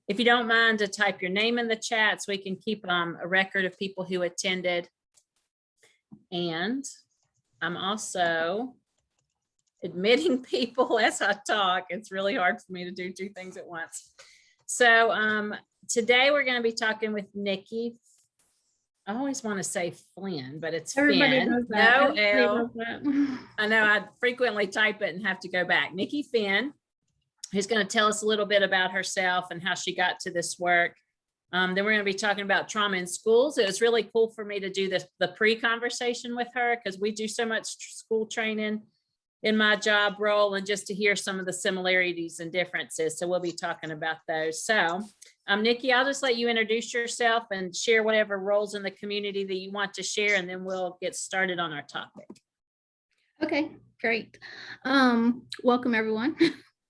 If you don't mind to type your name in the chat so we can keep a record of people who attended. And I'm also admitting people as I talk. It's really hard for me to do two things at once. So today we're going to be talking with Nikki. I always want to say Fynn, but it's Everybody Fynn. does that. No Everybody L. does that. I know I frequently type it and have to go back. Nikki Fynn, who's going to tell us a little bit about herself and how she got to this work. Then we're going to be talking about trauma in schools. It was really cool for me to do the pre-conversation with her because we do so much school training in my job role, and just to hear some of the similarities and differences. So we'll be talking about those. So Nikki, I'll just let you introduce yourself and share whatever roles in the community that you want to share, and then we'll get started on our topic. Okay, great. Welcome everyone.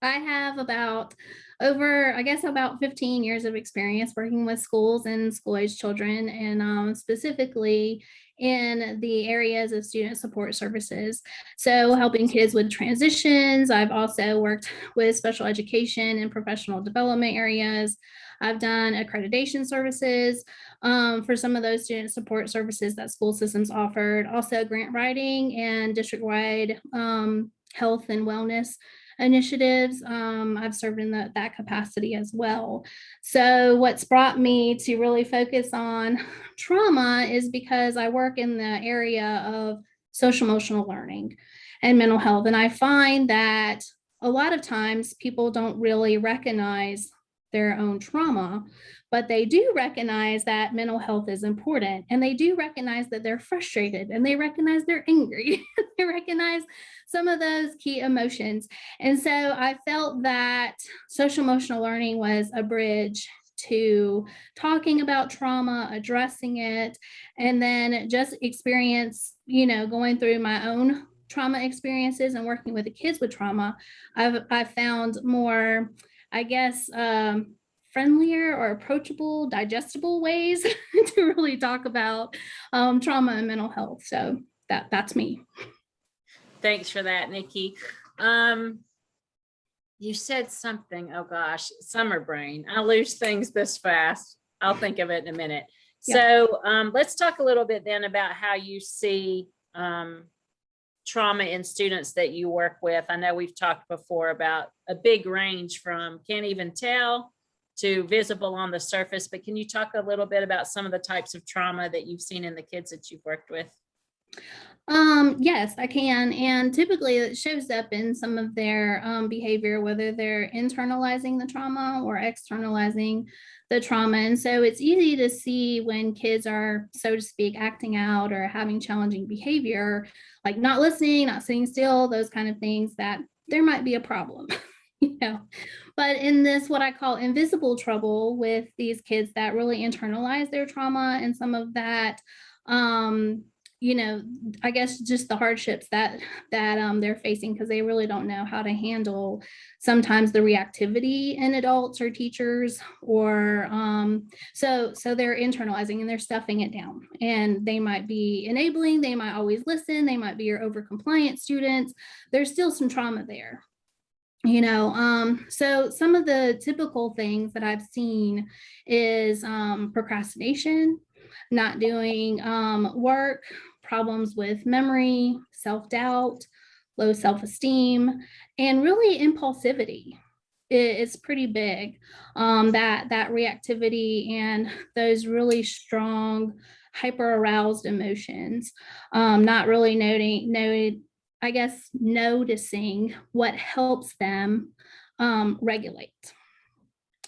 I have about 15 years of experience working with schools and school-age children, and specifically in the areas of student support services. So helping kids with transitions. I've also worked with special education and professional development areas. I've done accreditation services for some of those student support services that school systems offered. Also grant writing and district-wide health and wellness initiatives. I've served in that capacity as well. So what's brought me to really focus on trauma is because I work in the area of social emotional learning and mental health. And I find that a lot of times people don't really recognize their own trauma, but they do recognize that mental health is important, and they do recognize that they're frustrated, and they recognize they're angry. They recognize some of those key emotions. And so I felt that social emotional learning was a bridge to talking about trauma, addressing it, and then just experience, going through my own trauma experiences and working with the kids with trauma. I've found more, friendlier or approachable, digestible ways to really talk about trauma and mental health. So that's me. Thanks for that, Nikki. You said something, oh gosh, summer brain. I lose things this fast. I'll think of it in a minute. Yeah. So let's talk a little bit then about how you see trauma in students that you work with. I know we've talked before about a big range from can't even tell to visible on the surface, but can you talk a little bit about some of the types of trauma that you've seen in the kids that you've worked with? Yes, I can. And typically it shows up in some of their behavior, whether they're internalizing the trauma or externalizing the trauma. And so it's easy to see when kids are, so to speak, acting out or having challenging behavior, like not listening, not sitting still, those kind of things, that there might be a problem. But in this, what I call invisible trouble with these kids that really internalize their trauma and some of that, I guess just the hardships that they're facing, because they really don't know how to handle sometimes the reactivity in adults or teachers, or so they're internalizing and they're stuffing it down, and they might be enabling, they might always listen, they might be your over compliant students. There's still some trauma there. So some of the typical things that I've seen is procrastination, not doing work, problems with memory, self-doubt, low self-esteem, and really impulsivity. It's pretty big, that reactivity and those really strong hyper-aroused emotions, not really noticing what helps them regulate.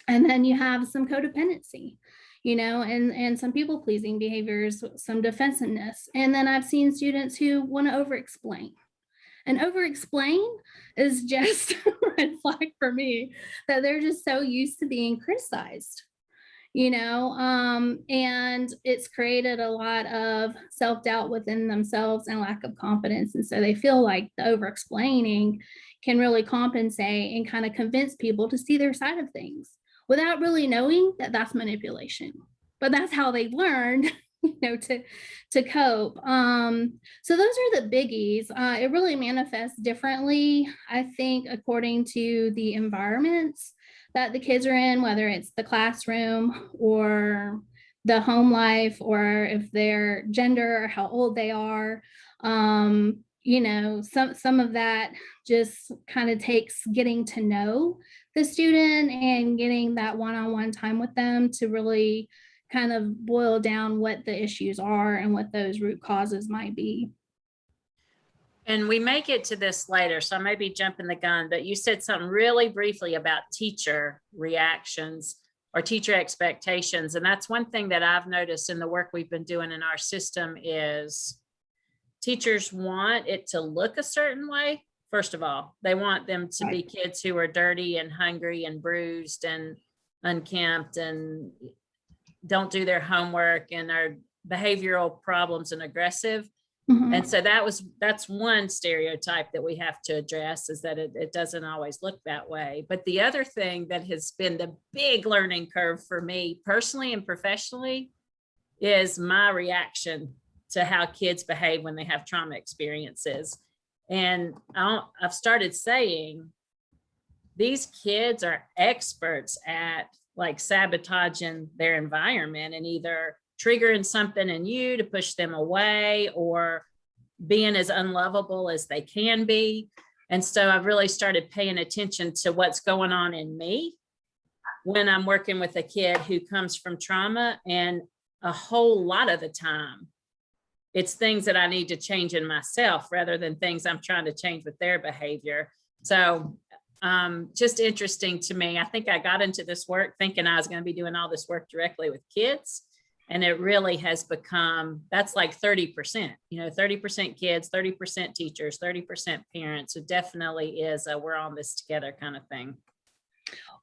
And then you have some codependency, and some people pleasing behaviors, some defensiveness. And then I've seen students who want to over-explain. And over-explain is just a red flag for me, that they're just so used to being criticized. And it's created a lot of self-doubt within themselves and lack of confidence. And so they feel like the over-explaining can really compensate and kind of convince people to see their side of things without really knowing that that's manipulation. But that's how they learned, to cope. So those are the biggies. It really manifests differently, I think, according to the environments that the kids are in, whether it's the classroom or the home life, or if their gender or how old they are. Some of that just kind of takes getting to know the student and getting that one-on-one time with them to really kind of boil down what the issues are and what those root causes might be. And we may get to this later, so I may be jumping the gun, but you said something really briefly about teacher reactions or teacher expectations. And that's one thing that I've noticed in the work we've been doing in our system is teachers want it to look a certain way. First of all, they want them to be kids who are dirty and hungry and bruised and unkempt and don't do their homework and are behavioral problems and aggressive. Mhm. And so that's one stereotype that we have to address, is that it doesn't always look that way. But the other thing that has been the big learning curve for me personally and professionally is my reaction to how kids behave when they have trauma experiences. And I've started saying these kids are experts at like sabotaging their environment and either triggering something in you to push them away or being as unlovable as they can be. And so I've really started paying attention to what's going on in me when I'm working with a kid who comes from trauma. And a whole lot of the time, it's things that I need to change in myself rather than things I'm trying to change with their behavior. So just interesting to me. I think I got into this work thinking I was going to be doing all this work directly with kids. And it really has become, that's like 30%, 30% kids, 30% teachers, 30% parents. It definitely is a we're on this together kind of thing.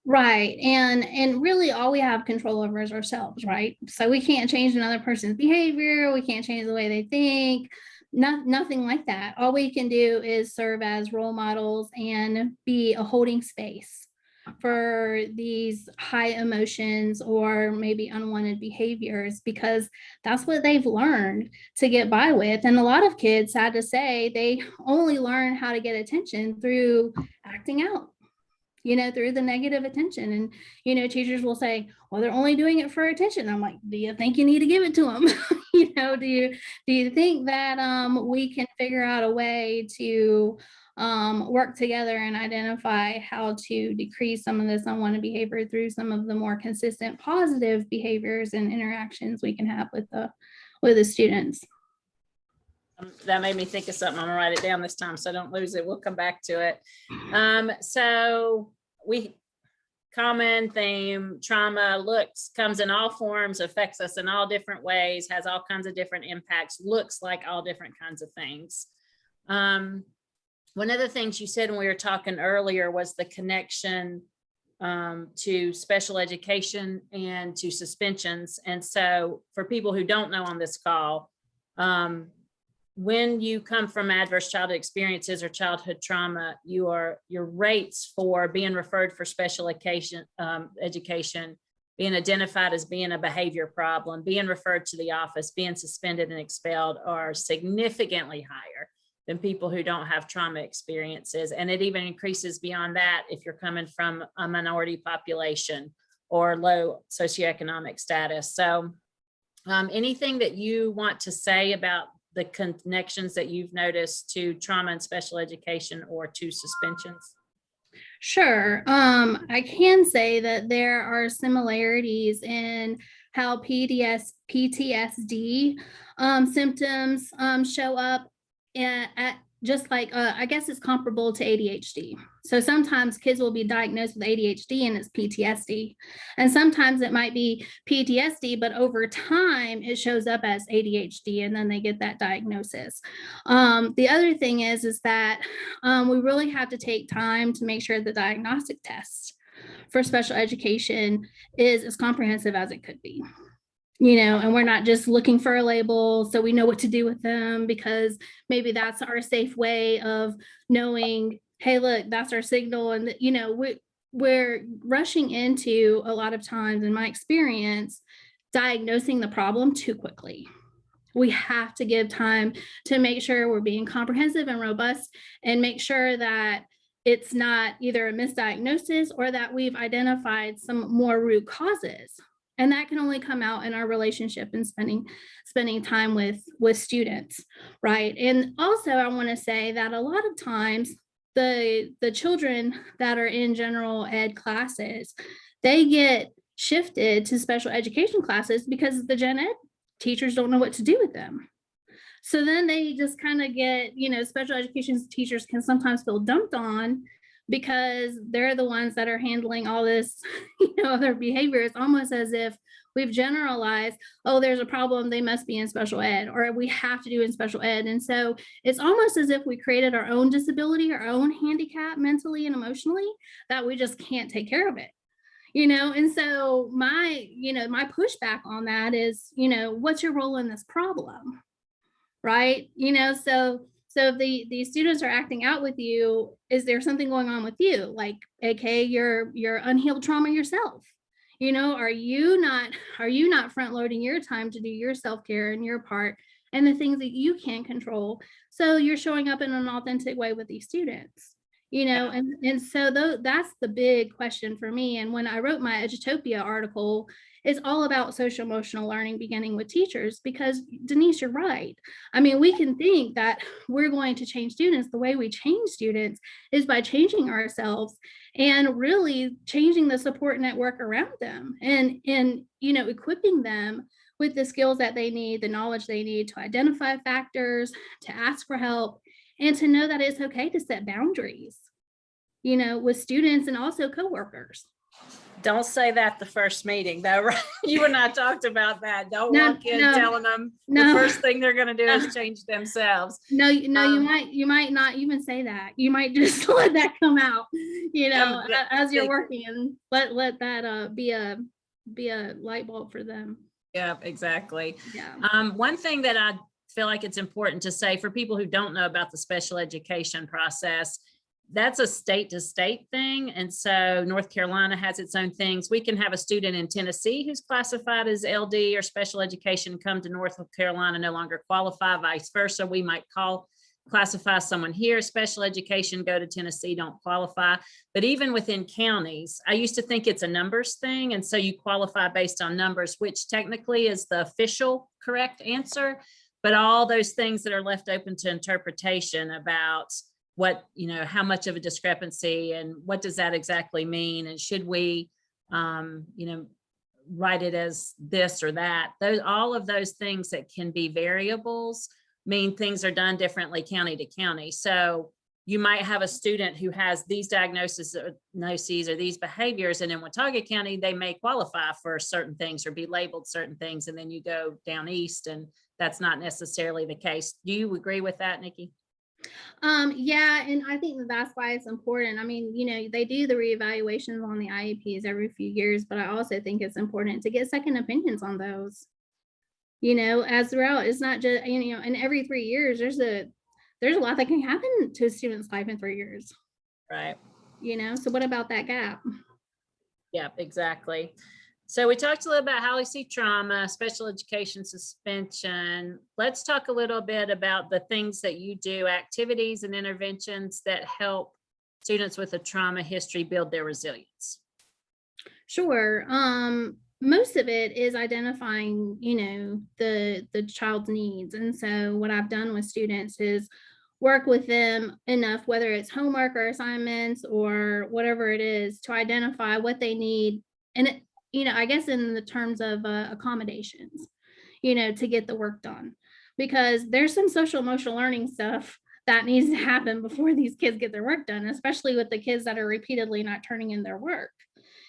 Right. And really all we have control over is ourselves, right? So we can't change another person's behavior. We can't change the way they think. Nothing like that. All we can do is serve as role models and be a holding space for these high emotions or maybe unwanted behaviors, because that's what they've learned to get by with. And a lot of kids, sad to say, they only learn how to get attention through acting out, through the negative attention. And, teachers will say, well, they're only doing it for attention. I'm like, do you think you need to give it to them? Do you think that we can figure out a way to work together and identify how to decrease some of this unwanted behavior through some of the more consistent positive behaviors and interactions we can have with the students? That made me think of something. I'm gonna write it down this time so I don't lose it. We'll come back to it. So common theme, trauma comes in all forms, affects us in all different ways, has all kinds of different impacts, looks like all different kinds of things. One of the things you said when we were talking earlier was the connection to special education and to suspensions. And so for people who don't know on this call, when you come from adverse childhood experiences or childhood trauma, your rates for being referred for special education, being identified as being a behavior problem, being referred to the office, being suspended and expelled are significantly higher than people who don't have trauma experiences. And it even increases beyond that if you're coming from a minority population or low socioeconomic status. So anything that you want to say about the connections that you've noticed to trauma and special education or to suspensions? Sure. I can say that there are similarities in how PTSD symptoms show up at just like, I guess it's comparable to ADHD. So sometimes kids will be diagnosed with ADHD and it's PTSD. And sometimes it might be PTSD, but over time it shows up as ADHD and then they get that diagnosis. The other thing is that we really have to take time to make sure the diagnostic test for special education is as comprehensive as it could be. And we're not just looking for a label so we know what to do with them, because maybe that's our safe way of knowing, hey, look, that's our signal. And, we're rushing into, a lot of times in my experience, diagnosing the problem too quickly. We have to give time to make sure we're being comprehensive and robust and make sure that it's not either a misdiagnosis or that we've identified some more root causes. And that can only come out in our relationship and spending time with students, right? And also I want to say that a lot of times the children that are in general ed classes, they get shifted to special education classes because the gen ed teachers don't know what to do with them. So then they just kind of get, special education teachers can sometimes feel dumped on because they're the ones that are handling all this, their behavior. It's almost as if we've generalized, oh, there's a problem, they must be in special ed, or we have to do in special ed. And so it's almost as if we created our own disability, our own handicap mentally and emotionally, that we just can't take care of it. And so my pushback on that is, what's your role in this problem? Right. So if the students are acting out with you, is there something going on with you? Like, okay, you're unhealed trauma yourself. Are you not front loading your time to do your self-care and your part and the things that you can't control? So you're showing up in an authentic way with these students. And so that's the big question for me. And when I wrote my Edutopia article, it's all about social emotional learning beginning with teachers, because Denise, you're right. I mean, we can think that we're going to change students. The way we change students is by changing ourselves and really changing the support network around them and equipping them with the skills that they need, the knowledge they need to identify factors, to ask for help, and to know that it's okay to set boundaries, with students and also coworkers. Don't say that the first meeting, though, right? You and I talked about that. Don't walk in telling them the first thing they're going to do is change themselves. No, you might not even say that. You might just let that come out, as you're working, and let that be a light bulb for them. Yeah, exactly. Yeah. One thing that I feel like it's important to say for people who don't know about the special education process, that's a state to state thing. And so North Carolina has its own things. We can have a student in Tennessee who's classified as LD or special education come to North Carolina, no longer qualify, vice versa. We might classify someone here, special education, go to Tennessee, don't qualify. But even within counties, I used to think it's a numbers thing. And so you qualify based on numbers, which technically is the official correct answer. But all those things that are left open to interpretation about what, how much of a discrepancy and what does that exactly mean? And should we, write it as this or that? All of those things that can be variables mean things are done differently county to county. So you might have a student who has these diagnoses or these behaviors, and in Watauga County, they may qualify for certain things or be labeled certain things. And then you go down east and that's not necessarily the case. Do you agree with that, Nikki? Yeah, and I think that's why it's important. I mean, they do the reevaluations on the IEPs every few years, but I also think it's important to get second opinions on those. As throughout, it's not just, and every 3 years, there's a lot that can happen to a student's life in 3 years. Right. So what about that gap? Yeah, exactly. So we talked a little about how we see trauma, special education suspension. Let's talk a little bit about the things that you do, activities and interventions that help students with a trauma history build their resilience. Sure. Most of it is identifying, the child's needs. And so what I've done with students is work with them enough, whether it's homework or assignments or whatever it is, to identify what they need. And I guess in the terms of accommodations, to get the work done, because there's some social emotional learning stuff that needs to happen before these kids get their work done, especially with the kids that are repeatedly not turning in their work.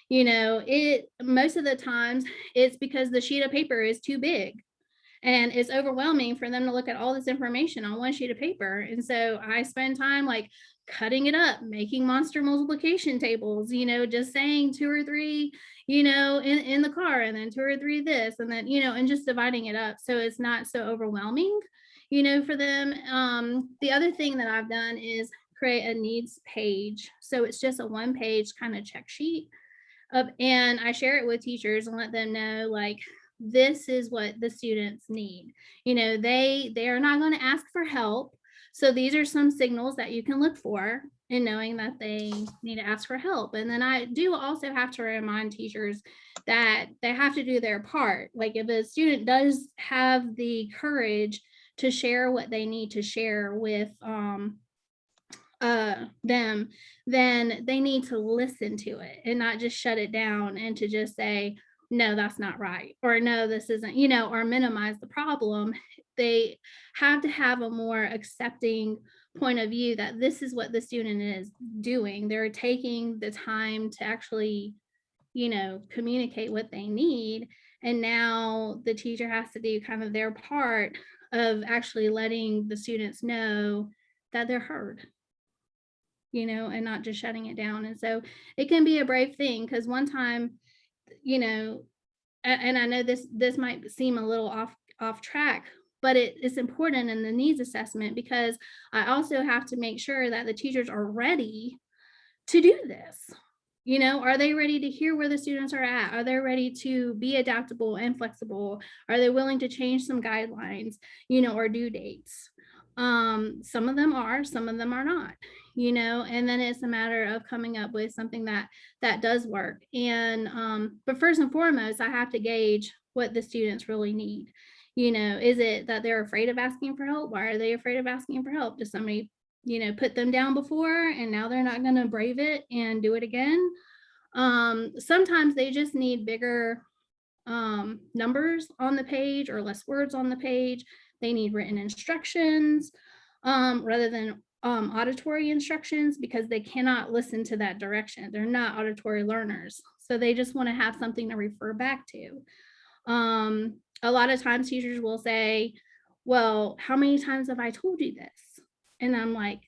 Most of the times it's because the sheet of paper is too big and it's overwhelming for them to look at all this information on one sheet of paper. And so I spend time like cutting it up, making monster multiplication tables, just saying 2 or 3, in the car, and then 2 or 3 this, and then, and just dividing it up so it's not so overwhelming, for them. The other thing that I've done is create a needs page. So it's just a 1-page kind of check sheet and I share it with teachers and let them know, like, this is what the students need. They are not going to ask for help. So these are some signals that you can look for in knowing that they need to ask for help. And then I do also have to remind teachers that they have to do their part. Like if a student does have the courage to share what they need to share with them, then they need to listen to it and not just shut it down and to just say, no, that's not right, or no, this isn't, or minimize the problem. They have to have a more accepting point of view that this is what the student is doing. They're taking the time to actually, communicate what they need. And now the teacher has to do kind of their part of actually letting the students know that they're heard, and not just shutting it down. And so it can be a brave thing, because one time, and I know this might seem a little off track, but it's important in the needs assessment, because I also have to make sure that the teachers are ready to do this. Are they ready to hear where the students are at? Are they ready to be adaptable and flexible? Are they willing to change some guidelines, or due dates? Some of them are, some of them are not, and then it's a matter of coming up with something that does work. And but first and foremost, I have to gauge what the students really need. Is it that they're afraid of asking for help? Why are they afraid of asking for help? Does somebody put them down before and now they're not going to brave it and do it again? Sometimes they just need bigger numbers on the page or less words on the page. They need written instructions rather than auditory instructions, because they cannot listen to that direction. They're not auditory learners. So they just want to have something to refer back to. A lot of times teachers will say, well, how many times have I told you this? And I'm like,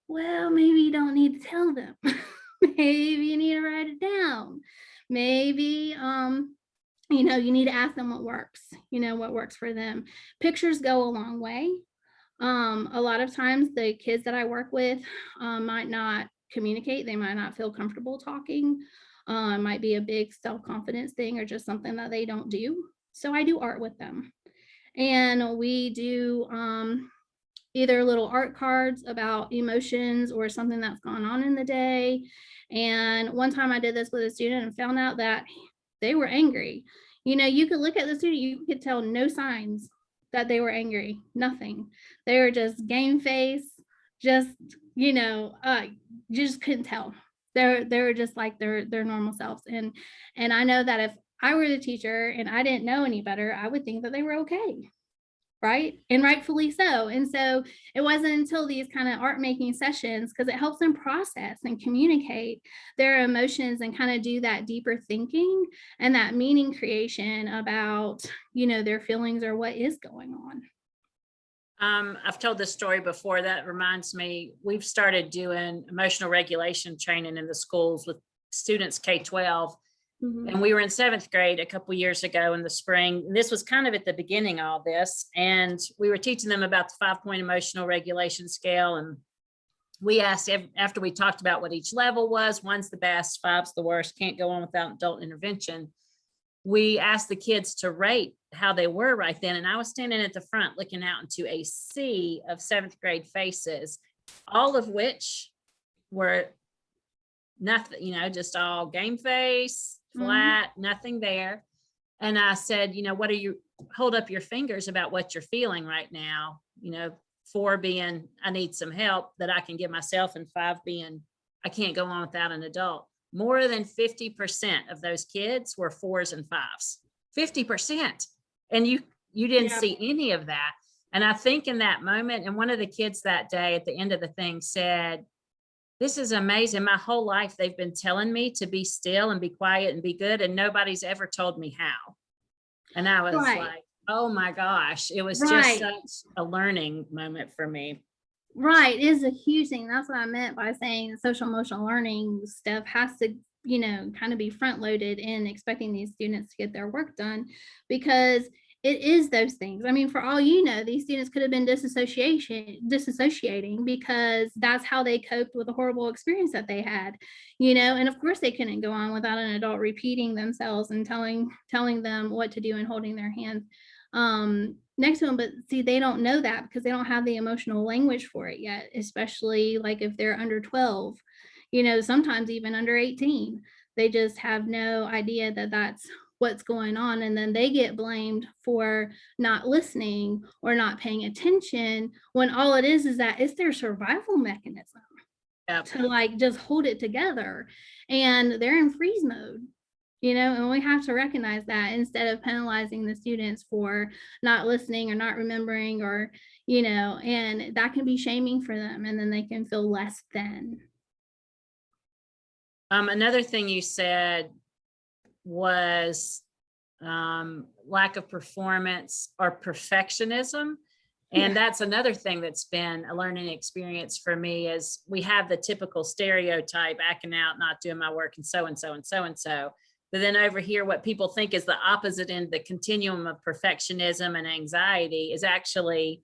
well, maybe you don't need to tell them. Maybe you need to write it down. Maybe, you need to ask them what works, what works for them. Pictures go a long way. A lot of times the kids that I work with might not communicate. They might not feel comfortable talking. It might be a big self-confidence thing or just something that they don't do. So I do art with them. And we do either little art cards about emotions or something that's gone on in the day. And one time I did this with a student and found out that they were angry. You could look at the student, you could tell no signs that they were angry, nothing. They were just game face, just, just couldn't tell. They were just like their normal selves. And I know that if I were the teacher and I didn't know any better, I would think that they were okay. Right. And rightfully so. And so it wasn't until these kind of art making sessions, because it helps them process and communicate their emotions and kind of do that deeper thinking and that meaning creation about, their feelings or what is going on. I've told this story before. That reminds me, we've started doing emotional regulation training in the schools with students K-12. Mhm. And we were in 7th grade a couple years ago in the spring. And this was kind of at the beginning of all this. And we were teaching them about the 5-point emotional regulation scale. And we asked, after we talked about what each level was, 1's the best, 5's the worst, can't go on without adult intervention. We asked the kids to rate how they were right then. And I was standing at the front looking out into a sea of 7th grade faces, all of which were nothing, just all game face, flat, nothing there. And I said, what are you, hold up your fingers about what you're feeling right now, 4 being, I need some help that I can give myself, and 5 being, I can't go on without an adult. More than 50% of those kids were 4s and 5s, 50%. And you didn't see any of that. And I think in that moment, and one of the kids that day at the end of the thing said, this is amazing. My whole life, they've been telling me to be still and be quiet and be good, and nobody's ever told me how. And I was like, oh my gosh, it was just such a learning moment for me. Right. It is a huge thing. That's what I meant by saying social emotional learning stuff has to, kind of be front loaded in expecting these students to get their work done, because it is those things. I mean, for all you know, these students could have been disassociating because that's how they coped with a horrible experience that they had, and of course they couldn't go on without an adult repeating themselves and telling them what to do and holding their hand next to them. But see, they don't know that because they don't have the emotional language for it yet, especially like if they're under 12, sometimes even under 18. They just have no idea that that's what's going on, and then they get blamed for not listening or not paying attention when all it is that it's their survival mechanism. Yep. To like just hold it together, and they're in freeze mode, and we have to recognize that instead of penalizing the students for not listening or not remembering, or and that can be shaming for them, and then they can feel less than. Another thing you said was lack of performance or perfectionism. And that's another thing that's been a learning experience for me, is we have the typical stereotype, acting out, not doing my work, and so and so and so and so. But then over here, what people think is the opposite end, the continuum of perfectionism and anxiety, is actually,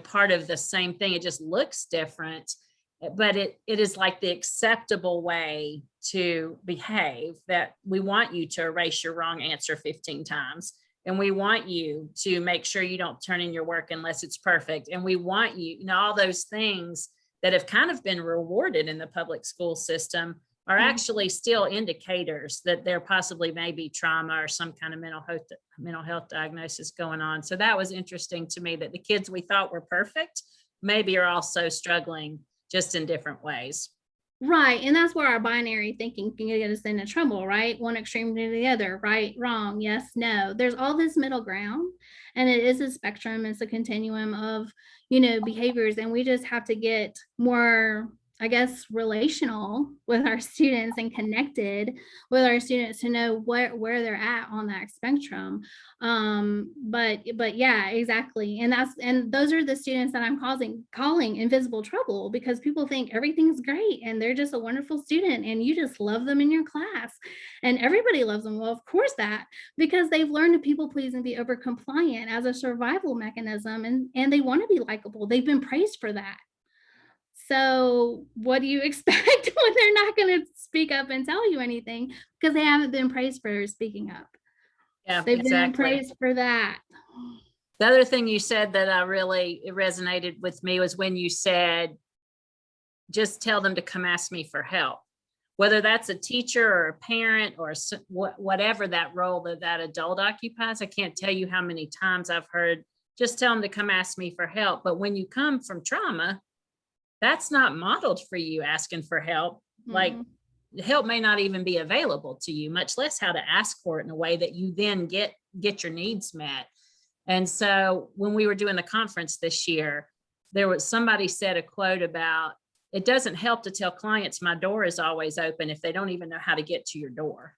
part of the same thing. It just looks different, but it is like the acceptable way to behave, that we want you to erase your wrong answer 15 times. And we want you to make sure you don't turn in your work unless it's perfect. And we want you, all those things that have kind of been rewarded in the public school system are actually still indicators that there possibly may be trauma or some kind of mental health diagnosis going on. So that was interesting to me, that the kids we thought were perfect maybe are also struggling, just in different ways. Right. And that's where our binary thinking can get us into trouble, right? One extreme to the other, right, wrong, yes, no. There's all this middle ground, and it is a spectrum. It's a continuum of, behaviors. And we just have to get more, I guess, relational with our students and connected with our students to know where they're at on that spectrum. But yeah, exactly. And those are the students that I'm calling invisible trouble, because people think everything's great and they're just a wonderful student and you just love them in your class and everybody loves them. Well, of course because they've learned to people please and be over compliant as a survival mechanism, and they want to be likable. They've been praised for that. So what do you expect when they're not going to speak up and tell you anything, because they haven't been praised for speaking up? Yeah, they've exactly. been praised for that. The other thing you said that it resonated with me was when you said, just tell them to come ask me for help, whether that's a teacher or a parent or whatever that role that adult occupies. I can't tell you how many times I've heard, just tell them to come ask me for help. But when you come from trauma, that's not modeled for you, asking for help. Mm-hmm. Like, help may not even be available to you, much less how to ask for it in a way that you then get your needs met. And so when we were doing the conference this year, somebody said a quote about, it doesn't help to tell clients my door is always open if they don't even know how to get to your door.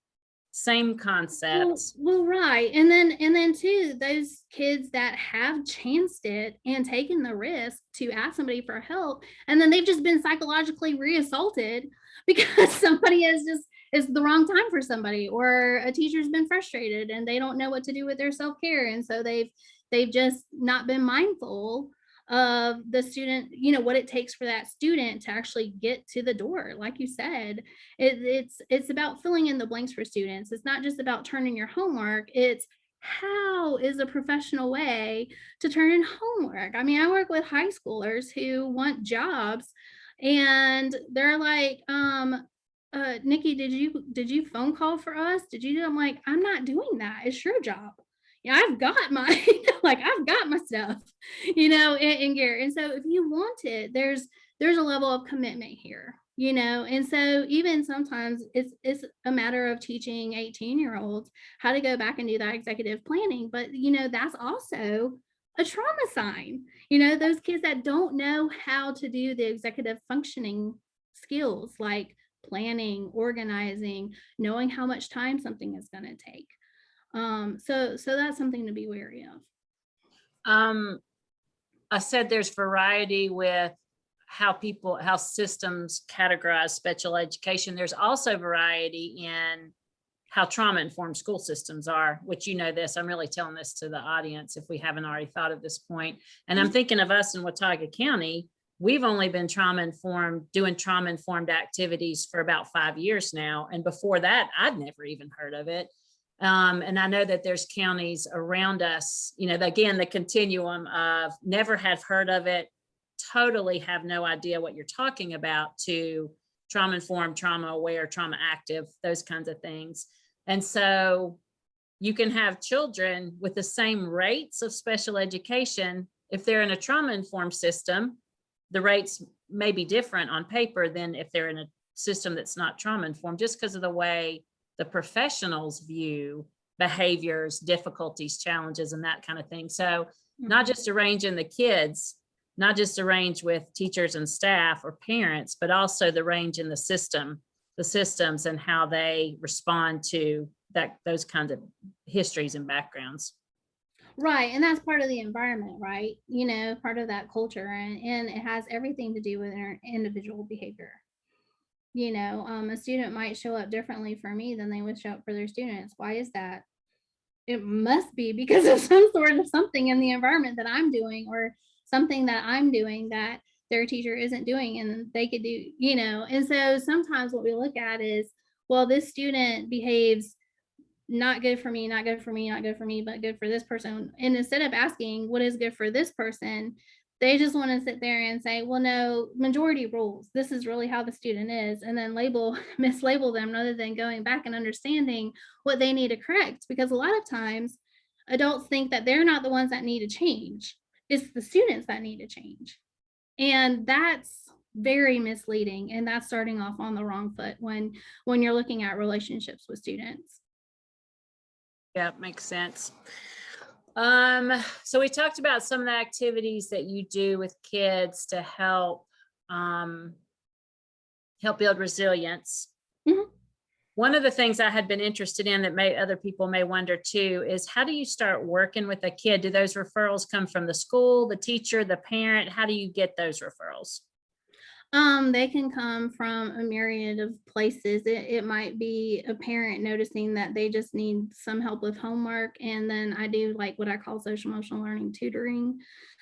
Same concept. Well, right. And then too, those kids that have chanced it and taken the risk to ask somebody for help, and then they've just been psychologically reassaulted because somebody is the wrong time for somebody, or a teacher's been frustrated and they don't know what to do with their self-care. And so they've just not been mindful of the student, what it takes for that student to actually get to the door. Like you said, it's about filling in the blanks for students. It's not just about turning your homework. It's how is a professional way to turn in homework. I mean, I work with high schoolers who want jobs, and they're like, Nikki, did you phone call for us? I'm like, I'm not doing that. It's your job. Yeah, I've got my I've got my stuff, in gear. And so if you want it, there's a level of commitment here, and so even sometimes it's a matter of teaching 18-year-olds how to go back and do that executive planning. But that's also a trauma sign, those kids that don't know how to do the executive functioning skills, like planning, organizing, knowing how much time something is going to take. So that's something to be wary of. I said there's variety with how systems categorize special education. There's also variety in how trauma-informed school systems are, which you know this, I'm really telling this to the audience if we haven't already thought of this point. And I'm thinking of us in Watauga County, we've only been doing trauma-informed activities for about 5 years now. And before that, I'd never even heard of it. And I know that there's counties around us, again, the continuum of never have heard of it, totally have no idea what you're talking about, to trauma-informed, trauma-aware, trauma-active, those kinds of things. And so you can have children with the same rates of special education. If they're in a trauma-informed system, the rates may be different on paper than if they're in a system that's not trauma-informed, just because of the way the professionals view behaviors, difficulties, challenges, and that kind of thing. So not just arranging the kids, not just arrange with teachers and staff or parents, but also the range in the systems and how they respond to those kinds of histories and backgrounds. Right. And that's part of the environment, right? Part of that culture, and it has everything to do with individual behavior. A student might show up differently for me than they would show up for their students. Why is that? It must be because of some sort of something in the environment that I'm doing, or something that I'm doing that their teacher isn't doing, and they could do, and so sometimes what we look at is, well, this student behaves not good for me, not good for me, not good for me, but good for this person. And instead of asking what is good for this person, they just want to sit there and say, well, no, majority rules. This is really how the student is. And then mislabel them, rather than going back and understanding what they need to correct. Because a lot of times adults think that they're not the ones that need to change. It's the students that need to change. And that's very misleading. And that's starting off on the wrong foot when you're looking at relationships with students. Yeah, makes sense. So we talked about some of the activities that you do with kids to help build resilience. Mhm. One of the things I had been interested in that other people may wonder too is, how do you start working with a kid? Do those referrals come from the school, the teacher, the parent? How do you get those referrals? They can come from a myriad of places. It might be a parent noticing that they just need some help with homework, and then I do like what I call social emotional learning tutoring.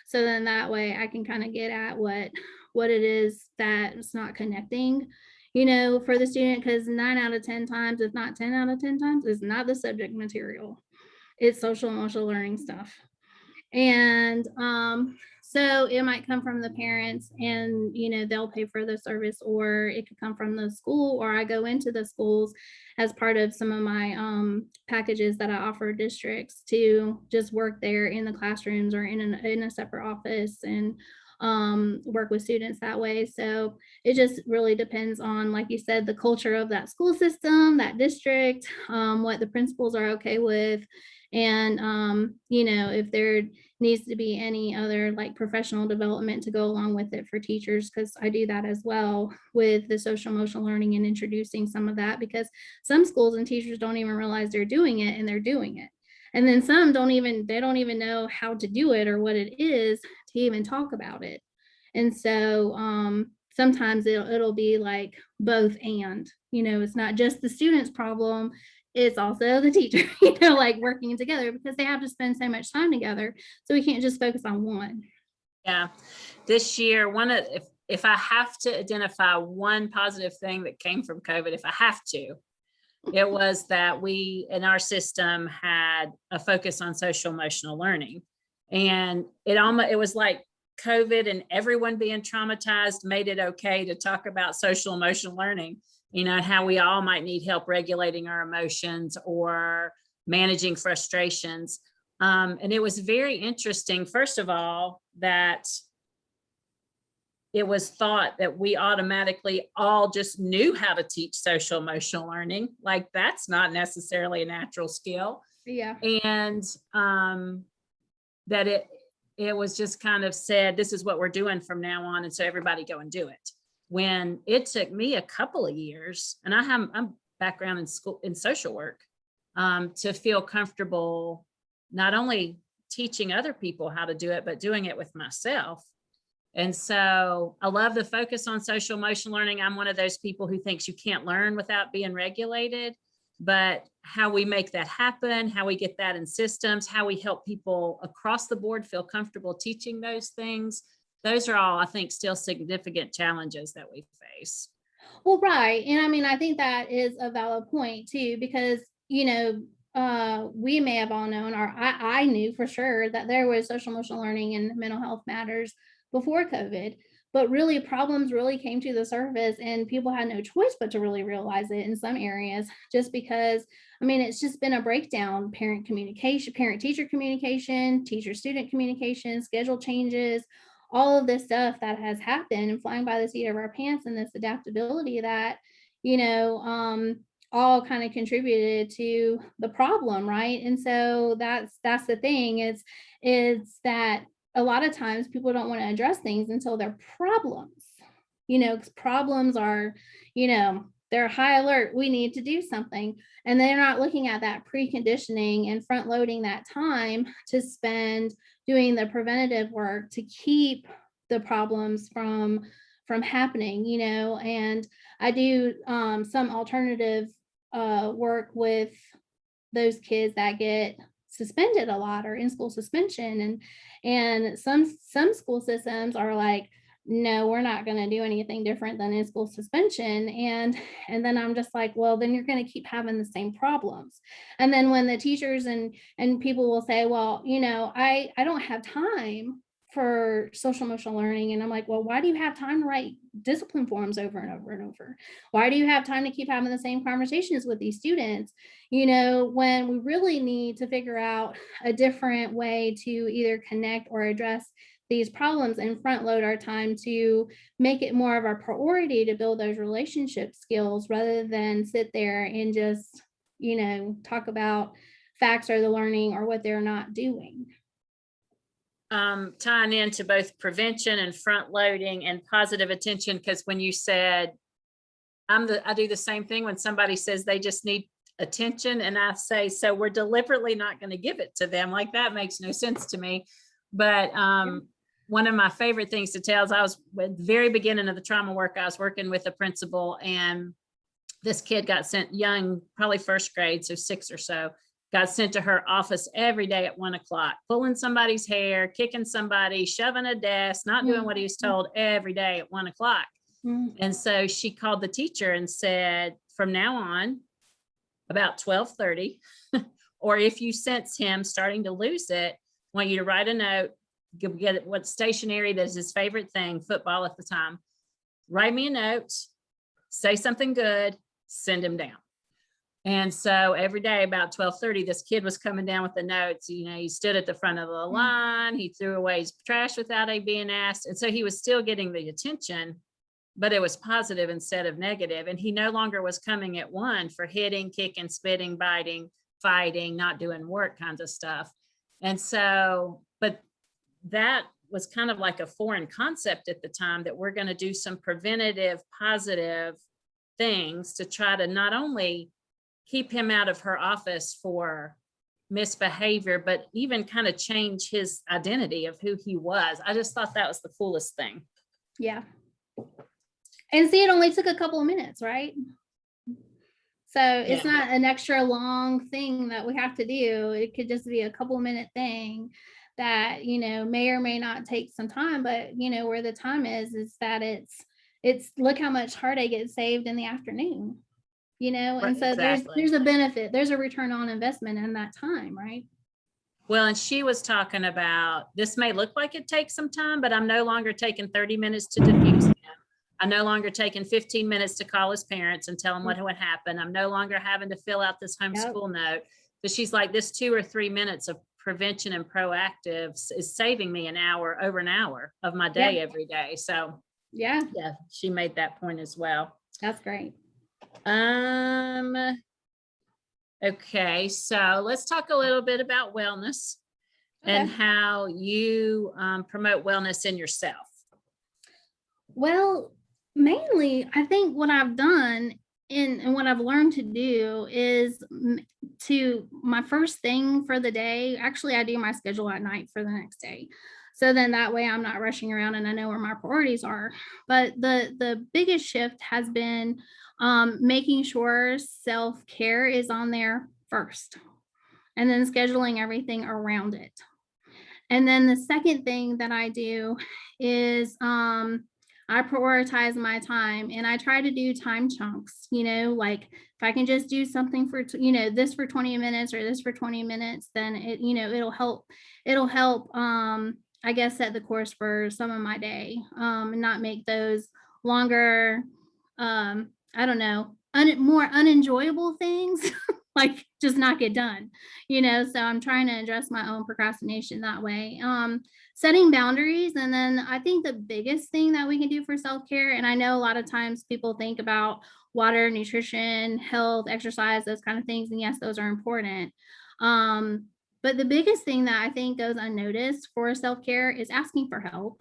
So then that way I can kind of get at what it is that's not connecting, for the student, because 9 out of 10 times, if not 10 out of 10 times, is not the subject material. It's social emotional learning stuff. And so it might come from the parents, and they'll pay for the service, or it could come from the school, or I go into the schools as part of some of my packages that I offer districts to just work there in the classrooms or in a separate office, and work with students that way. So it just really depends on, like you said, the culture of that school system, that district, what the principals are okay with, and if there needs to be any other like professional development to go along with it for teachers, because I do that as well with the social emotional learning and introducing some of that, because some schools and teachers don't even realize they're doing it, and they're doing it. And then some don't even know how to do it or what it is to even talk about it. And so sometimes it'll be like both, and it's not just the student's problem, it's also the teacher, like working together, because they have to spend so much time together. So we can't just focus on one. Yeah. This year, if I have to identify one positive thing that came from COVID, if I have to, it was that we in our system had a focus on social emotional learning. And it was like COVID and everyone being traumatized made it okay to talk about social emotional learning, how we all might need help regulating our emotions or managing frustrations. And it was very interesting, first of all, that it was thought that we automatically all just knew how to teach social emotional learning. Like, that's not necessarily a natural skill. Yeah. And that it was just kind of said, this is what we're doing from now on, and so everybody go and do it. When it took me a couple of years, and I'm background in school in social work, to feel comfortable not only teaching other people how to do it, but doing it with myself. And so I love the focus on social emotional learning. I'm one of those people who thinks you can't learn without being regulated. but how we make that happen, how we get that in systems, how we help people across the board feel comfortable teaching those things. Those are all, I think, still significant challenges that we face. Well, right. And I mean, I think that is a valid point too, because, we may have all known, or I knew for sure that there was social emotional learning and mental health matters before COVID, but really problems really came to the surface and people had no choice but to really realize it in some areas, just because, I mean, it's just been a breakdown: parent communication, parent teacher communication, teacher student communication, schedule changes, all of this stuff that has happened and flying by the seat of our pants, and this adaptability that, all kind of contributed to the problem, right? And so that's the thing, is that a lot of times people don't want to address things until they're problems, 'cause problems are, they're high alert, we need to do something. And they're not looking at that preconditioning and front loading that time to spend doing the preventative work to keep the problems from happening, and I do some alternative work with those kids that get suspended a lot or in school suspension, and some school systems are like, no, we're not going to do anything different than in school suspension, and then I'm just like, well, then you're going to keep having the same problems. And then when the teachers and people will say, well, I don't have time for social emotional learning, and I'm like, well, why do you have time to write discipline forms over and over and over? Why do you have time to keep having the same conversations with these students, when we really need to figure out a different way to either connect or address these problems and front load our time to make it more of our priority to build those relationship skills, rather than sit there and just, talk about facts or the learning or what they're not doing. Tying into both prevention and front loading and positive attention, because when you said, I do the same thing when somebody says they just need attention, and I say, so we're deliberately not going to give it to them. Like, that makes no sense to me. But one of my favorite things to tell is, I was at the very beginning of the trauma work, I was working with a principal, and this kid got sent, young, probably first grade, so 6 or so, got sent to her office every day at 1:00, pulling somebody's hair, kicking somebody, shoving a desk, not doing what he was told, every day at 1:00. And so she called the teacher and said, from now on, about 12:30, or if you sense him starting to lose it, I want you to write a note, get it, what stationery that is his favorite thing, football at the time. Write me a note, say something good, send him down. And so every day about 12:30, this kid was coming down with the notes. He stood at the front of the line. He threw away his trash without being asked. And so he was still getting the attention, but it was positive instead of negative. And he no longer was coming at 1 for hitting, kicking, spitting, biting, fighting, not doing work kinds of stuff. And so, but that was kind of like a foreign concept at the time, that we're going to do some preventative, positive things to try to not only keep him out of her office for misbehavior, but even kind of change his identity of who he was. I just thought that was the coolest thing. Yeah. And see, it only took a couple of minutes, right? So it's not an extra long thing that we have to do. It could just be a couple minute thing that, may or may not take some time, but where the time is that it's look how much heartache gets saved in the afternoon. And so there's a benefit, there's a return on investment in that time, right? Well, and she was talking about, this may look like it takes some time, but I'm no longer taking 30 minutes to diffuse him. I'm no longer taking 15 minutes to call his parents and tell them what would happen. I'm no longer having to fill out this homeschool note. But she's like, this 2 or 3 minutes of prevention and proactive is saving me over an hour of my day every day. So yeah, she made that point as well. That's great. Okay, so let's talk a little bit about wellness and how you promote wellness in yourself. Well, mainly, I think what I've done and what I've learned to do is my first thing for the day, actually, I do my schedule at night for the next day. So then that way I'm not rushing around and I know where my priorities are. But the biggest shift has been Making sure self-care is on there first, and then scheduling everything around it. And then the second thing that I do is I prioritize my time, and I try to do time chunks, like if I can just do something for, this for 20 minutes or this for 20 minutes, then it'll help, I guess, set the course for some of my day, and not make those longer, I don't know, more unenjoyable things like just not get done, so I'm trying to address my own procrastination that way. Setting boundaries. And then I think the biggest thing that we can do for self-care, and I know a lot of times people think about water, nutrition, health, exercise, those kind of things. And yes, those are important. But the biggest thing that I think goes unnoticed for self-care is asking for help.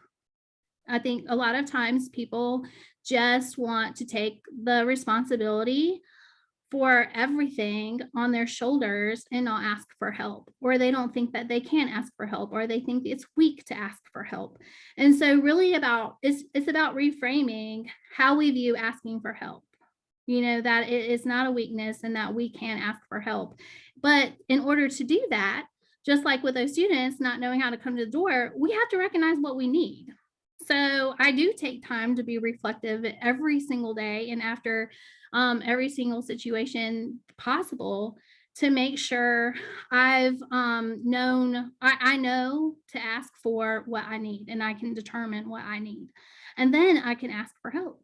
I think a lot of times people just want to take the responsibility for everything on their shoulders and not ask for help, or they don't think that they can ask for help, or they think it's weak to ask for help. And so really it's about reframing how we view asking for help, that it is not a weakness and that we can ask for help. But in order to do that, just like with those students not knowing how to come to the door, we have to recognize what we need. So I do take time to be reflective every single day and after every single situation possible, to make sure I've known, I know to ask for what I need, and I can determine what I need. And then I can ask for help,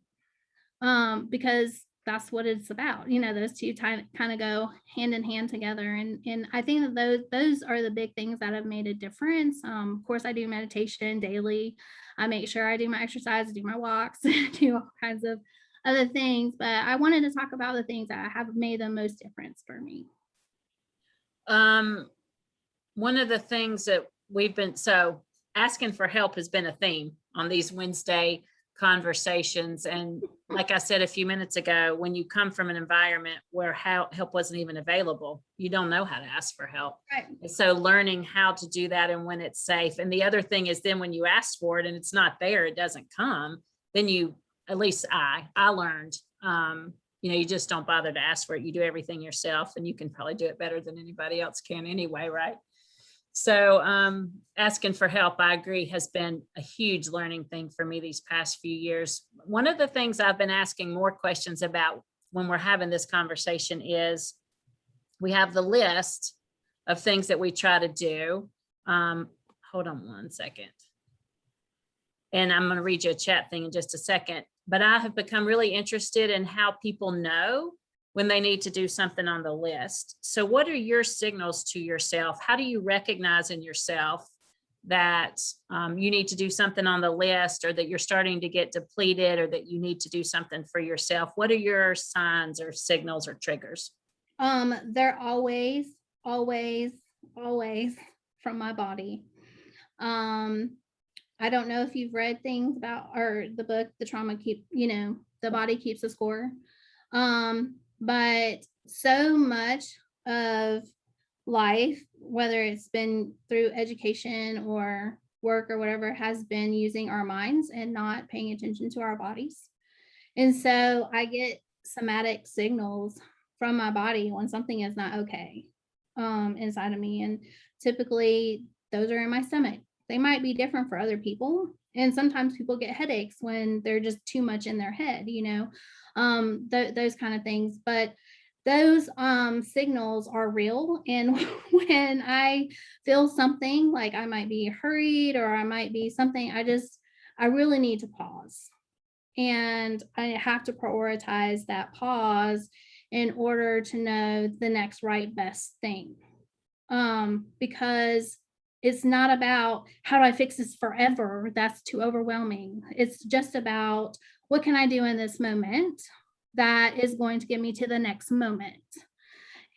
because that's what it's about. Those two kind of go hand in hand together. And I think that those are the big things that have made a difference. Of course, I do meditation daily. I make sure I do my exercise, do my walks, do all kinds of other things. But I wanted to talk about the things that have made the most difference for me. One of the things that asking for help has been a theme on these Wednesday conversations. And like I said a few minutes ago, when you come from an environment where help wasn't even available, you don't know how to ask for help. Right. And so learning how to do that and when it's safe. And the other thing is then when you ask for it and it's not there, it doesn't come, then at least I learned, you just don't bother to ask for it. You do everything yourself, and you can probably do it better than anybody else can anyway, right? So asking for help, I agree, has been a huge learning thing for me these past few years. One of the things I've been asking more questions about when we're having this conversation is we have the list of things that we try to do. Hold on one second. And I'm going to read you a chat thing in just a second. But I have become really interested in how people know when they need to do something on the list. So what are your signals to yourself? How do you recognize in yourself that you need to do something on the list, or that you're starting to get depleted, or that you need to do something for yourself? What are your signs or signals or triggers? They're always from my body. I don't know if you've read things about, or the book, The Body Keeps a Score. But so much of life, whether it's been through education or work or whatever, has been using our minds and not paying attention to our bodies. And so I get somatic signals from my body when something is not okay inside of me. And typically those are in my stomach. They might be different for other people. And sometimes people get headaches when they're just too much in their head, those kind of things. But those signals are real. And when I feel something like I might be hurried, or I might be something, I really need to pause. And I have to prioritize that pause in order to know the next right best thing. Because it's not about how do I fix this forever? That's too overwhelming. It's just about what can I do in this moment that is going to get me to the next moment.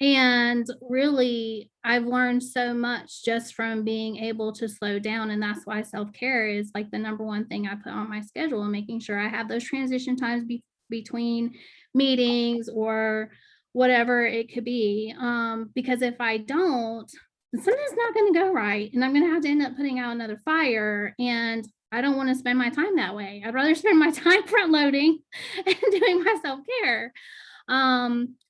And really, I've learned so much just from being able to slow down. And that's why self-care is like the number one thing I put on my schedule, and making sure I have those transition times between meetings or whatever it could be. Because if I don't, something's not going to go right, and I'm going to have to end up putting out another fire. And I don't want to spend my time that way. I'd rather spend my time front loading and doing my self-care.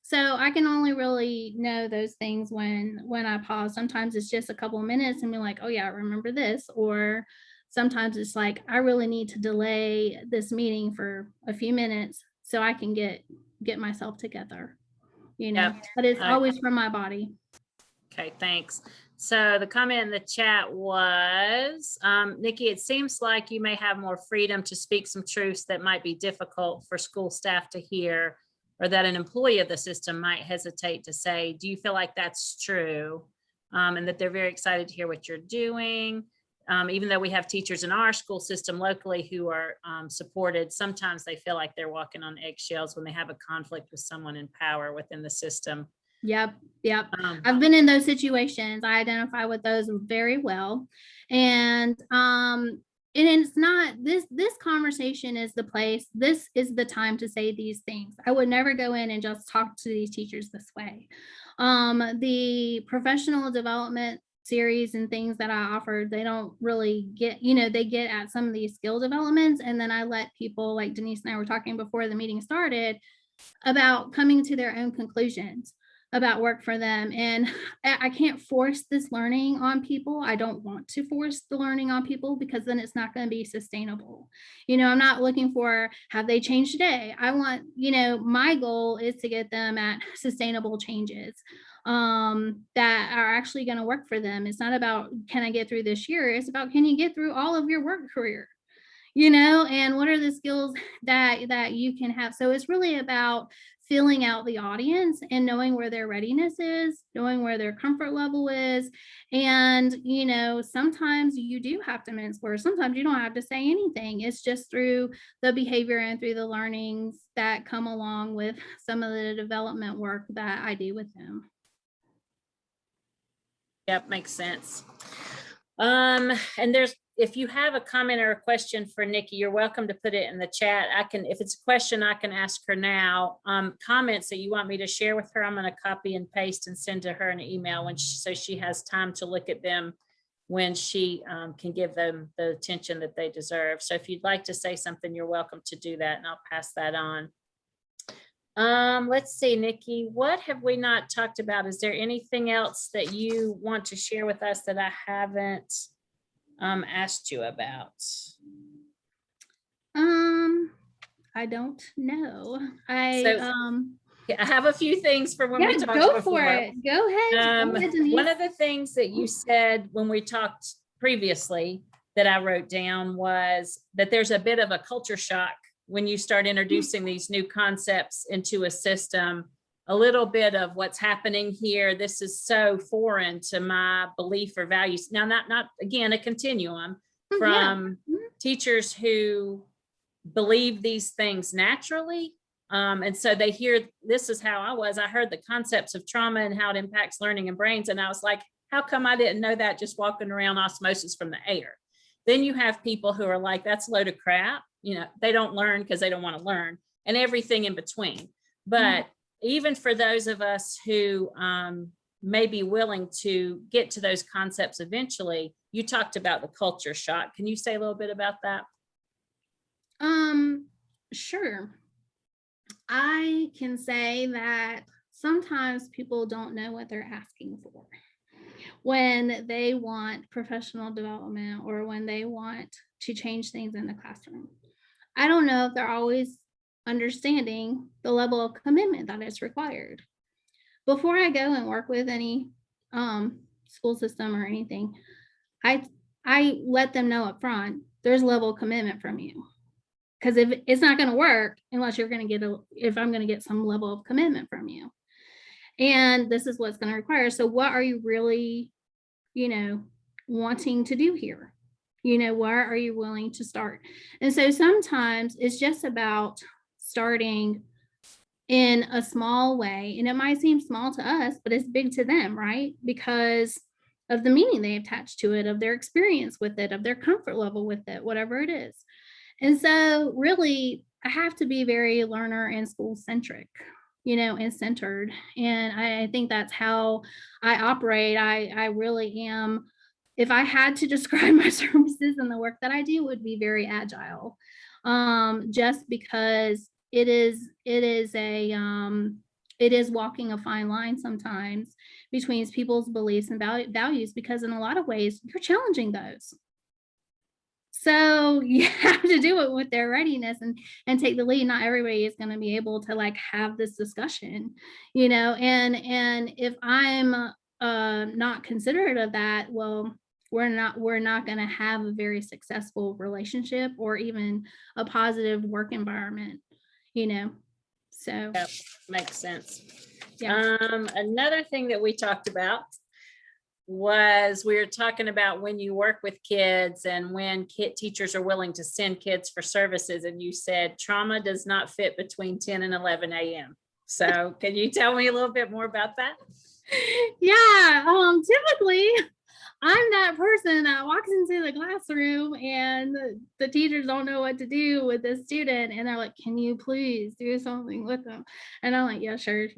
So I can only really know those things when I pause. Sometimes it's just a couple of minutes and be like, oh yeah, I remember this. Or sometimes it's like, I really need to delay this meeting for a few minutes so I can get myself together, Yep. but it's always from my body. Okay, thanks. So the comment in the chat was, Nikki, it seems like you may have more freedom to speak some truths that might be difficult for school staff to hear, or that an employee of the system might hesitate to say. Do you feel like that's true? And that they're very excited to hear what you're doing? Even though we have teachers in our school system locally who are supported, sometimes they feel like they're walking on eggshells when they have a conflict with someone in power within the system. Yep. I've been in those situations. I identify with those very well. And it's not this conversation is the place. This is the time to say these things. I would never go in and just talk to these teachers this way. The professional development series and things that I offered, they don't really get, they get at some of these skill developments. And then I let people, like Denise and I were talking before the meeting started, about coming to their own conclusions about work for them. And I can't force this learning on people. I don't want to force the learning on people because then it's not going to be sustainable. I'm not looking for, have they changed today? I want, my goal is to get them at sustainable changes that are actually going to work for them. It's not about, can I get through this year? It's about, can you get through all of your work career? And what are the skills that you can have? So it's really about filling out the audience and knowing where their readiness is, knowing where their comfort level is. And, sometimes you do have to mince words. Sometimes you don't have to say anything. It's just through the behavior and through the learnings that come along with some of the development work that I do with them. Yep, makes sense. And if you have a comment or a question for Nikki, you're welcome to put it in the chat. If it's a question, I can ask her now. Comments that you want me to share with her, I'm going to copy and paste and send to her an email so she has time to look at them when she can give them the attention that they deserve. So if you'd like to say something, you're welcome to do that, and I'll pass that on. Let's see, Nikki, what have we not talked about? Is there anything else that you want to share with us that I haven't asked you about? I don't know. I have a few things for when we talked go before. for it. Go ahead. One of the things that you said when we talked previously that I wrote down was that there's a bit of a culture shock when you start introducing these new concepts into a system. A little bit of what's happening here. This is so foreign to my belief or values. Now, not again, a continuum from teachers who believe these things naturally. And so they hear, this is how I was. I heard the concepts of trauma and how it impacts learning and brains. And I was like, how come I didn't know that just walking around osmosis from the air? Then you have people who are like, that's a load of crap. They don't learn because they don't want to learn, and everything in between. But even for those of us who may be willing to get to those concepts eventually, you talked about the culture shock. Can you say a little bit about that? Sure. I can say that sometimes people don't know what they're asking for when they want professional development or when they want to change things in the classroom. I don't know if they're always understanding the level of commitment that is required. Before I go and work with any school system or anything, I let them know up front, there's a level of commitment from you. Because if it's not going to work unless you're going to get if I'm going to get some level of commitment from you. And this is what's going to require. So what are you really, wanting to do here? Where are you willing to start? And so sometimes it's just about starting in a small way. And it might seem small to us, but it's big to them, right? Because of the meaning they attach to it, of their experience with it, of their comfort level with it, whatever it is. And so really, I have to be very learner and school centric, and centered. And I think that's how I operate. I really am if I had to describe my services and the work that I do, it would be very agile. Just because it is walking a fine line sometimes between people's beliefs and values, because in a lot of ways you're challenging those. So you have to do it with their readiness and take the lead. Not everybody is going to be able to like have this discussion, and if I'm not considerate of that, well, we're not going to have a very successful relationship or even a positive work environment, so Yep, makes sense. yeah. Another thing that we talked about was we were talking about when you work with kids and when teachers are willing to send kids for services, and you said trauma does not fit between 10 and 11 a.m. So can you tell me a little bit more about that? Yeah, typically I'm that person that walks into the classroom and the teachers don't know what to do with the student, and they're like, can you please do something with them? And I'm like, yeah, sure.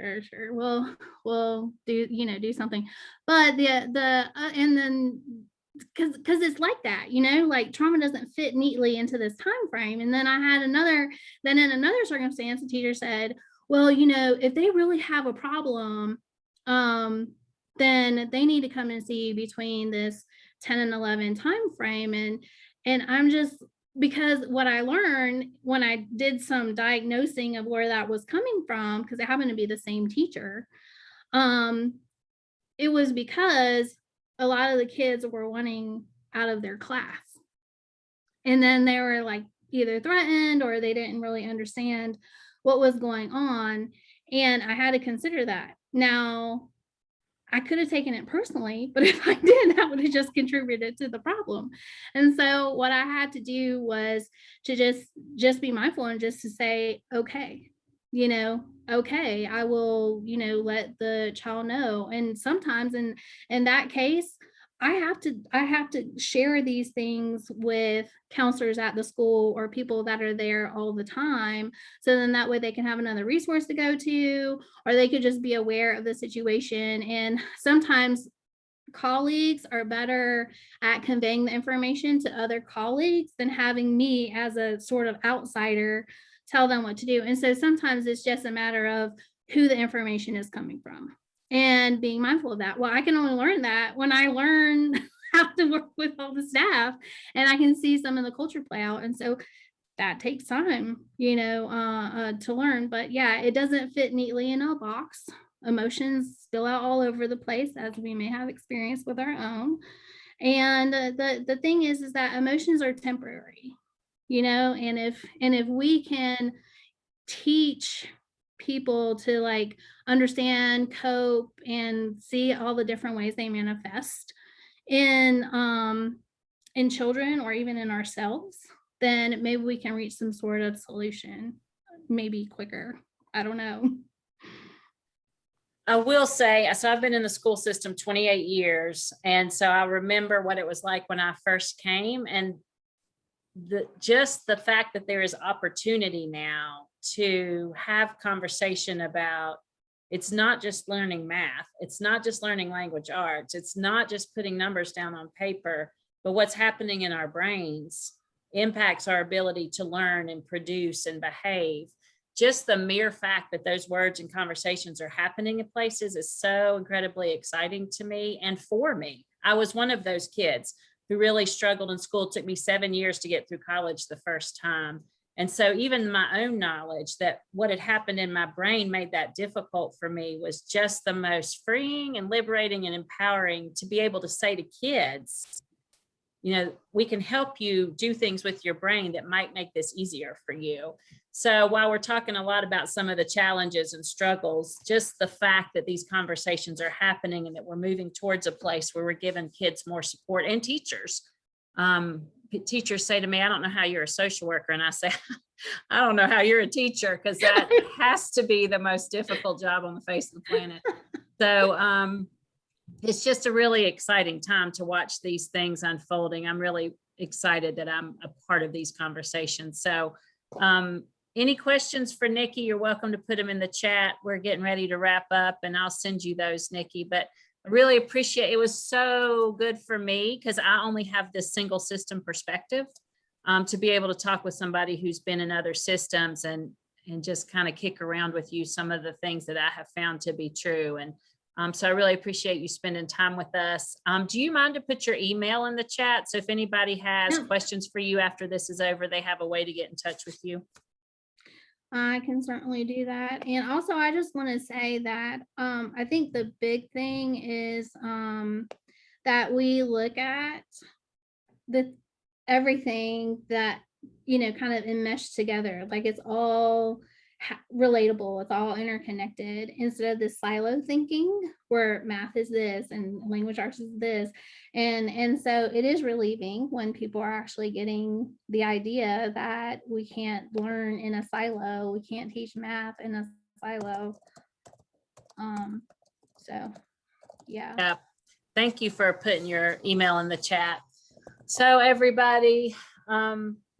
We'll do something. But and then because it's like that, like trauma doesn't fit neatly into this time frame. And then in another circumstance, the teacher said, well, if they really have a problem, then they need to come and see you between this 10 and 11 time frame. And I'm just, because what I learned when I did some diagnosing of where that was coming from, because it happened to be the same teacher, it was because a lot of the kids were wanting out of their class. And then they were like either threatened or they didn't really understand what was going on. And I had to consider that. Now, I could have taken it personally, but if I did, that would have just contributed to the problem. And so what I had to do was to just be mindful and just to say, okay, okay, I will, let the child know. And sometimes in that case, I have to share these things with counselors at the school or people that are there all the time. So then that way they can have another resource to go to, or they could just be aware of the situation. And sometimes colleagues are better at conveying the information to other colleagues than having me as a sort of outsider tell them what to do. And so sometimes it's just a matter of who the information is coming from and being mindful of that. Well, I can only learn that when I learn how to work with all the staff and I can see some of the culture play out. And so that takes time, to learn. But yeah, it doesn't fit neatly in a box. Emotions spill out all over the place, as we may have experienced with our own. And the thing is that emotions are temporary, and if we can teach people to like understand, cope, and see all the different ways they manifest in children or even in ourselves, then maybe we can reach some sort of solution, maybe quicker. I don't know. I will say, so I've been in the school system 28 years. And so I remember what it was like when I first came, and just the fact that there is opportunity now to have conversation about, it's not just learning math, it's not just learning language arts, it's not just putting numbers down on paper, but what's happening in our brains impacts our ability to learn and produce and behave. Just the mere fact that those words and conversations are happening in places is so incredibly exciting to me and for me. I was one of those kids who really struggled in school. It took me 7 years to get through college the first time. And so even my own knowledge that what had happened in my brain made that difficult for me was just the most freeing and liberating and empowering to be able to say to kids, we can help you do things with your brain that might make this easier for you. So while we're talking a lot about some of the challenges and struggles, just the fact that these conversations are happening and that we're moving towards a place where we're giving kids more support, and teachers. Teachers say to me, I don't know how you're a social worker. And I say, I don't know how you're a teacher, because that has to be the most difficult job on the face of the planet. So it's just a really exciting time to watch these things unfolding. I'm really excited that I'm a part of these conversations. So any questions for Nikki, you're welcome to put them in the chat. We're getting ready to wrap up and I'll send you those, Nikki. But I really appreciate, it was so good for me because I only have this single system perspective. To be able to talk with somebody who's been in other systems and just kind of kick around with you some of the things that I have found to be true. And so I really appreciate you spending time with us. Do you mind to put your email in the chat? So if anybody has Yeah. questions for you after this is over, they have a way to get in touch with you. I can certainly do that. And also, I just want to say that I think the big thing is that we look at everything that, kind of enmeshed together. Like it's all relatable, it's all interconnected instead of this silo thinking where math is this and language arts is this. And so it is relieving when people are actually getting the idea that we can't learn in a silo, we can't teach math in a silo. So yeah. Thank you for putting your email in the chat. So everybody,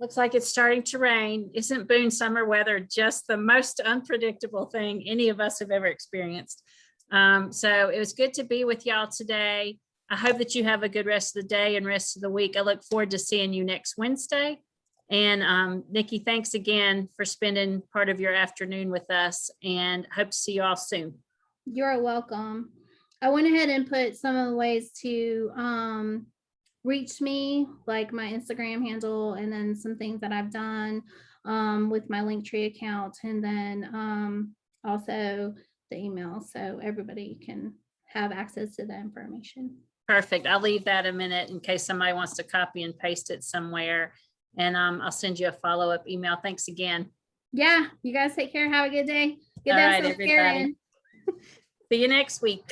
looks like it's starting to rain. Isn't Boone summer weather just the most unpredictable thing any of us have ever experienced? So it was good to be with y'all today. I hope that you have a good rest of the day and rest of the week. I look forward to seeing you next Wednesday. And Nikki, thanks again for spending part of your afternoon with us, and hope to see you all soon. You're welcome. I went ahead and put some of the ways to reach me, like my Instagram handle, and then some things that I've done with my Linktree account, and then also the email, so everybody can have access to the information. Perfect. I'll leave that a minute in case somebody wants to copy and paste it somewhere. And I'll send you a follow-up email. Thanks again. Yeah, you guys take care. Have a good day. Get All that right, self-care everybody. in. See you next week.